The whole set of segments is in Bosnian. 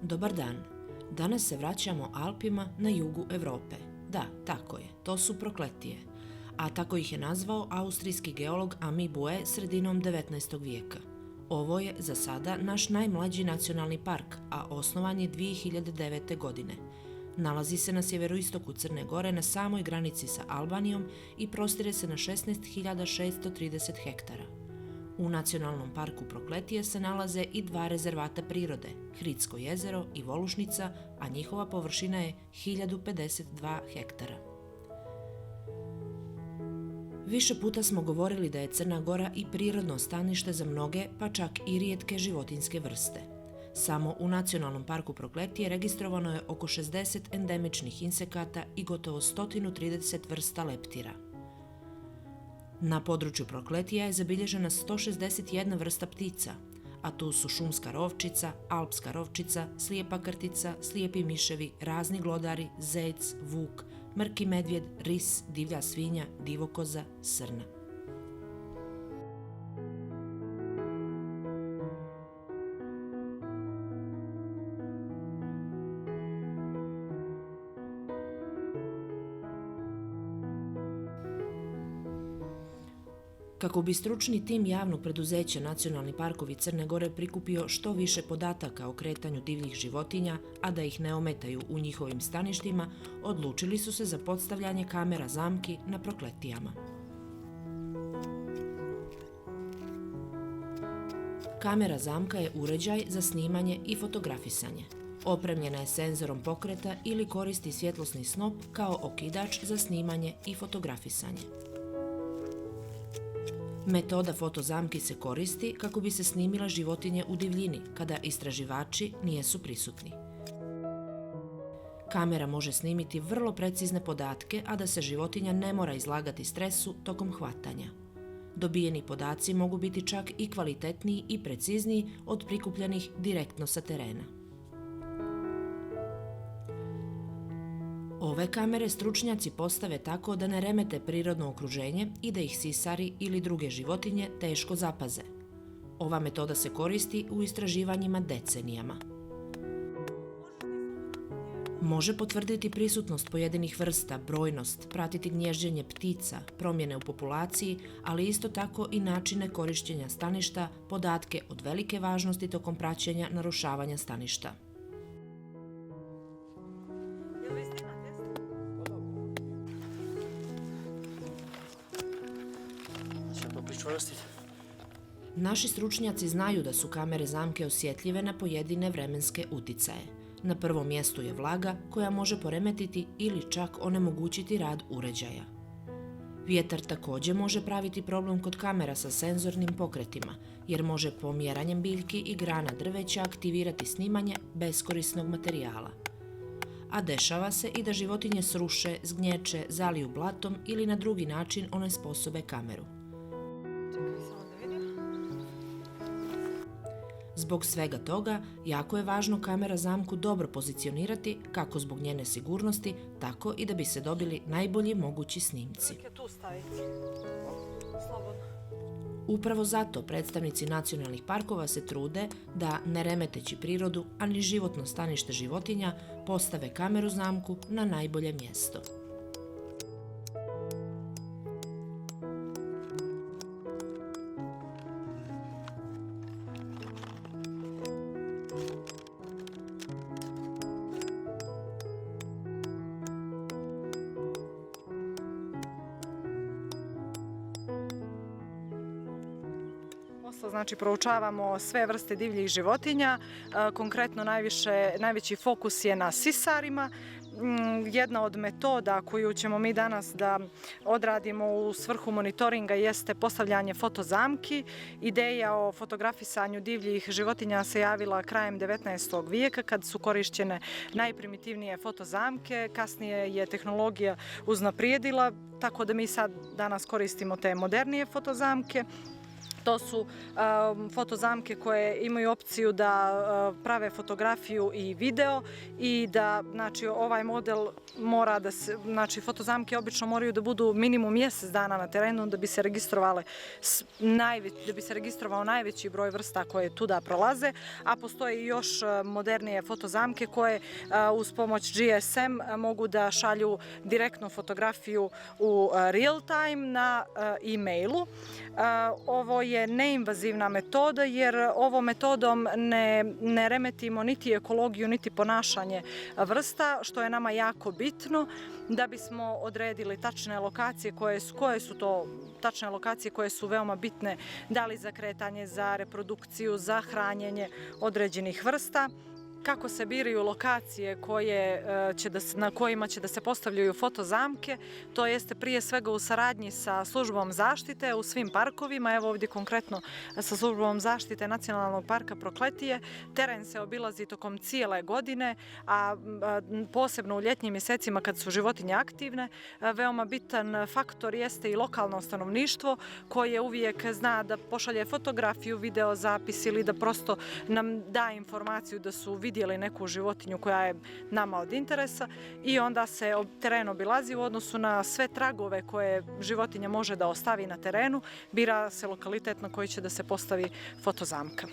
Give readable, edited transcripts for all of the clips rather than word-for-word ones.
Dobar dan. Danas se vraćamo Alpima na jugu Europe. Da, tako je, to su Prokletije. A tako ih je nazvao austrijski geolog Ami Bue sredinom 19. vijeka. Ovo je za sada naš najmlađi nacionalni park, a osnovan je 2009. godine. Nalazi se na sjeveroistoku Crne Gore na samoj granici sa Albanijom i prostire se na 16.630 hektara. U Nacionalnom parku Prokletije se nalaze i dva rezervata prirode, Hridsko jezero i Volušnica, a njihova površina je 1052 hektara. Više puta smo govorili da je Crna Gora i prirodno stanište za mnoge, pa čak i rijetke životinjske vrste. Samo u Nacionalnom parku Prokletije registrovano je oko 60 endemičnih insekata i gotovo 130 vrsta leptira. Na području Prokletija je zabilježena 161 vrsta ptica, a tu su šumska rovčica, alpska rovčica, slijepa krtica, slijepi miševi, razni glodari, zec, vuk, mrki medvjed, ris, divlja svinja, divokoza, srna. Kako bi stručni tim javnog preduzeća Nacionalni parkovi Crne Gore prikupio što više podataka o kretanju divljih životinja, a da ih ne ometaju u njihovim staništima, odlučili su se za postavljanje kamera zamki na Prokletijama. Kamera zamka je uređaj za snimanje i fotografisanje. Opremljena je senzorom pokreta ili koristi svjetlosni snop kao okidač za snimanje i fotografisanje. Metoda fotozamki se koristi kako bi se snimila životinje u divljini kada istraživači nisu prisutni. Kamera može snimiti vrlo precizne podatke, a da se životinja ne mora izlagati stresu tokom hvatanja. Dobijeni podaci mogu biti čak i kvalitetniji i precizniji od prikupljenih direktno sa terena. Ove kamere stručnjaci postave tako da ne remete prirodno okruženje i da ih sisari ili druge životinje teško zapaze. Ova metoda se koristi u istraživanjima decenijama. Može potvrditi prisutnost pojedinih vrsta, brojnost, pratiti gnježđenje ptica, promjene u populaciji, ali isto tako i načine korištenja staništa, podatke od velike važnosti tokom praćenja narušavanja staništa. Naši stručnjaci znaju da su kamere zamke osjetljive na pojedine vremenske uticaje. Na prvom mjestu je vlaga koja može poremetiti ili čak onemogućiti rad uređaja. Vjetar također može praviti problem kod kamera sa senzornim pokretima, jer može pomjeranjem biljki i grana drveća aktivirati snimanje beskorisnog materijala. A dešava se i da životinje sruše, zgnječe, zaliju blatom ili na drugi način onesposobe kameru. Zbog svega toga, jako je važno kamera zamku dobro pozicionirati, kako zbog njene sigurnosti, tako i da bi se dobili najbolji mogući snimci. Upravo zato predstavnici nacionalnih parkova se trude da, ne remeteći prirodu, a ni životno stanište životinja, postave kameru zamku na najbolje mjesto. Znači, proučavamo sve vrste divljih životinja, konkretno najveći fokus je na sisarima. Jedna od metoda koju ćemo mi danas da odradimo u svrhu monitoringa jeste postavljanje fotozamki. Ideja o fotografisanju divljih životinja se javila krajem 19. vijeka kad su korišćene najprimitivnije fotozamke. Kasnije je tehnologija uznaprijedila, tako da mi sad danas koristimo te modernije fotozamke. To su fotozamke koje imaju opciju da prave fotografiju i video i da, znači, ovaj model mora da se, znači, fotozamke obično moraju da budu minimum mjesec dana na terenu da bi se registrovale da bi se registrovao najveći broj vrsta koje tuda prolaze, a postoje i još modernije fotozamke koje uz pomoć GSM mogu da šalju direktnu fotografiju u real time na e-mailu. Ovo je neinvazivna metoda jer ovom metodom ne remetimo niti ekologiju niti ponašanje vrsta, što je nama jako bitno da bismo odredili tačne lokacije koje su to tačne lokacije koje su veoma bitne, da li za kretanje, za reprodukciju, za hranjenje određenih vrsta. Kako se biraju lokacije na kojima će da se postavljaju fotozamke, to jeste prije svega u saradnji sa službom zaštite u svim parkovima, evo ovdje konkretno sa službom zaštite Nacionalnog parka Prokletije. Teren se obilazi tokom cijele godine, a posebno u ljetnjim mjesecima kad su životinje aktivne. Veoma bitan faktor jeste i lokalno stanovništvo koje uvijek zna da pošalje fotografiju, video zapis ili da prosto nam da informaciju da su vidjeli neku životinju koja je nama od interesa i onda se teren obilazi u odnosu na sve tragove koje životinja može da ostavi na terenu, bira se lokalitet na koji će da se postavi fotozamka.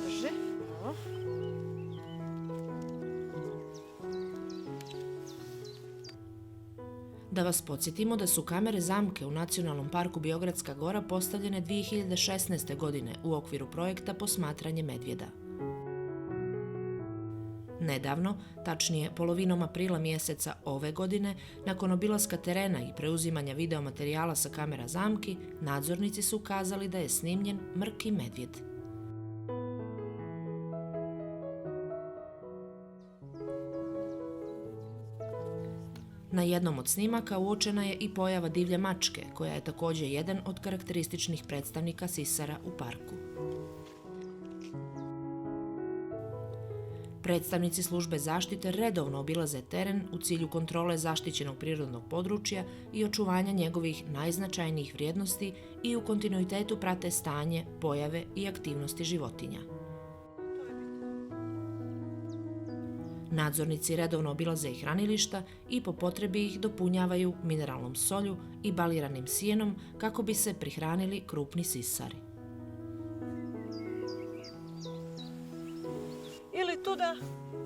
Drži. Da vas podsjetimo da su kamere zamke u Nacionalnom parku Biogradska Gora postavljene 2016. godine u okviru projekta Posmatranje medvjeda. Nedavno, tačnije polovinom aprila mjeseca ove godine, nakon obilaska terena i preuzimanja videomaterijala sa kamera zamki, nadzornici su ukazali da je snimljen mrki medvjed. Na jednom od snimaka uočena je i pojava divlje mačke, koja je također jedan od karakterističnih predstavnika sisara u parku. Predstavnici službe zaštite redovno obilaze teren u cilju kontrole zaštićenog prirodnog područja i očuvanja njegovih najznačajnijih vrijednosti i u kontinuitetu prate stanje, pojave i aktivnosti životinja. Nadzornici redovno obilaze i hranilišta i po potrebi ih dopunjavaju mineralnom solju i baliranim sijenom kako bi se prihranili krupni sisari. Ili tuda,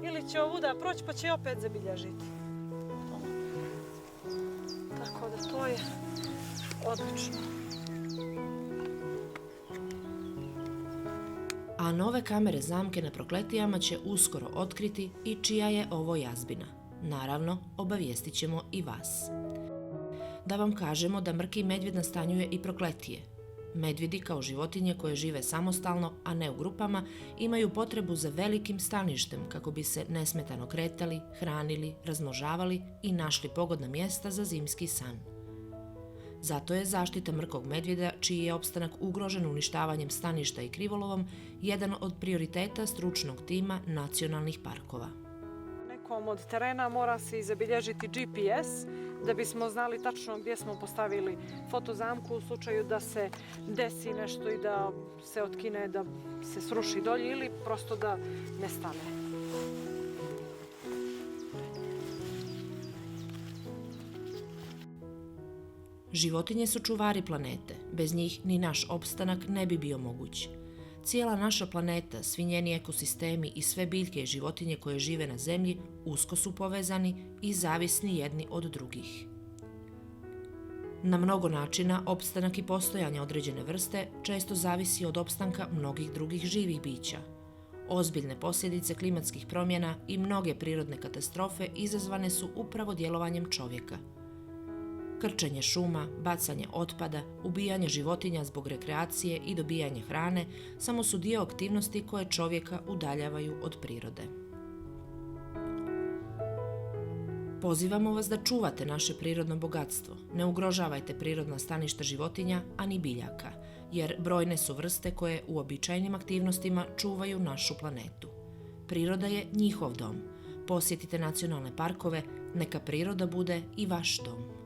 ili će ovuda proći pa će opet zabilježiti. Tako da to je odlično. A nove kamere zamke na Prokletijama će uskoro otkriti i čija je ovo jazbina. Naravno, obavijestit ćemo i vas. Da vam kažemo da mrki medvjed nastanjuje i Prokletije. Medvjedi kao životinje koje žive samostalno, a ne u grupama, imaju potrebu za velikim staništem kako bi se nesmetano kretali, hranili, razmnožavali i našli pogodna mjesta za zimski san. Zato je zaštita mrkog medvjeda, čiji je opstanak ugrožen uništavanjem staništa i krivolovom, jedan od prioriteta stručnog tima nacionalnih parkova. Nekom od terena mora se i zabilježiti GPS da bismo znali tačno gdje smo postavili fotozamku u slučaju da se desi nešto i da se otkine, da se sruši dolje ili prosto da nestane. Životinje su čuvari planete, bez njih ni naš opstanak ne bi bio moguć. Cijela naša planeta, svi njeni ekosistemi i sve biljke i životinje koje žive na Zemlji usko su povezani i zavisni jedni od drugih. Na mnogo načina opstanak i postojanje određene vrste često zavisi od opstanka mnogih drugih živih bića. Ozbiljne posljedice klimatskih promjena i mnoge prirodne katastrofe izazvane su upravo djelovanjem čovjeka. Krčenje šuma, bacanje otpada, ubijanje životinja zbog rekreacije i dobijanje hrane samo su dio aktivnosti koje čovjeka udaljavaju od prirode. Pozivamo vas da čuvate naše prirodno bogatstvo, ne ugrožavajte prirodna staništa životinja, ani biljaka, jer brojne su vrste koje uobičajenim aktivnostima čuvaju našu planetu. Priroda je njihov dom. Posjetite nacionalne parkove, neka priroda bude i vaš dom.